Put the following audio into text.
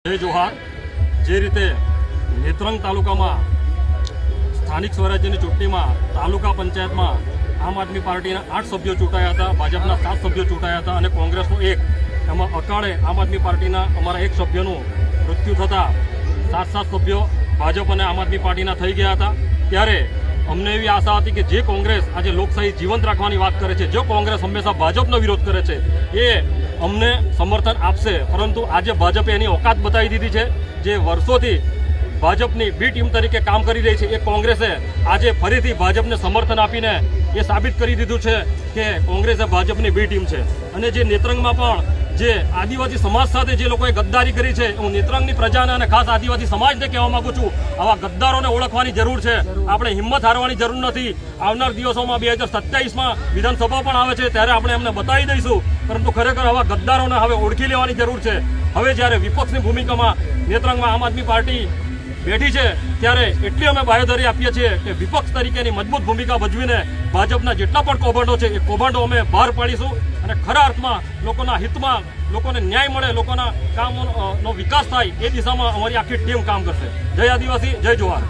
જય જોહાર। જે રીતે નેત્રંગ તાલુકામાં સ્થાનિક સ્વરાજ્યની ચૂંટણીમાં તાલુકા પંચાયતમાં આમ આદમી પાર્ટીના 8 સભ્યો ચૂંટાયા હતા, ભાજપના 7 સભ્યો ચૂંટાયા હતા અને કોંગ્રેસનો 1। એમાં અકાળે આમ આદમી પાર્ટીના અમારા 1 સભ્યનું મૃત્યુ થતાં 7 સભ્યો ભાજપ અને આમ આદમી પાર્ટીના થઈ ગયા હતા। ત્યારે અમને એવી આશા હતી કે જે કોંગ્રેસ આજે લોકશાહી જીવંત રાખવાની વાત કરે છે, જો કોંગ્રેસ હંમેશા ભાજપનો વિરોધ કરે છે, એ અમને સમર્થન આપશે, પરંતુ આજે ભાજપે એની ઓકાત બતાવી દીધી છે। જે વર્ષોથી ભાજપની બી ટીમ તરીકે કામ કરી રહી છે, એ કોંગ્રેસે આજે ફરીથી ભાજપને સમર્થન આપીને એ સાબિત કરી દીધું છે કે કોંગ્રેસ ભાજપની બી ટીમ છે। અને જે નેત્રંગમાં પણ જે આદિવાસી સમાજ સાથે જે લોકોએ ગદ્દારી કરી છે, હું નેત્રંગની પ્રજાને અને ખાસ આદિવાસી સમાજને કહેવા માંગુ છું, આવા ગદ્દારોને ઓળખવાની જરૂર છે। આપણે હિંમત હારવાની જરૂર નથી। આવનાર દિવસોમાં 2027માં વિધાનસભા પણ આવે છે, ત્યારે આપણે એમને બતાવી દઈશું, પરંતુ ખરેખર આવા ગદ્દારોને હવે ઓળખી લેવાની જરૂર છે। હવે જ્યારે વિપક્ષની ભૂમિકામાં નેત્રંગમાં આમ આદમી પાર્ટી બેઠી છે, ત્યારે એટલી અમે બાંહેધરી આપીએ છીએ કે વિપક્ષ તરીકેની મજબૂત ભૂમિકા ભજવીને ભાજપના જેટલા પણ કૌભાંડો છે, એ કૌભાંડો અમે બહાર પાડીશું અને ખરા અર્થમાં લોકોના હિતમાં, લોકોને ન્યાય મળે, લોકોના કામનો વિકાસ થાય, એ દિશામાં અમારી આખી ટીમ કામ કરશે। જય આદિવાસી, જય જોહાર।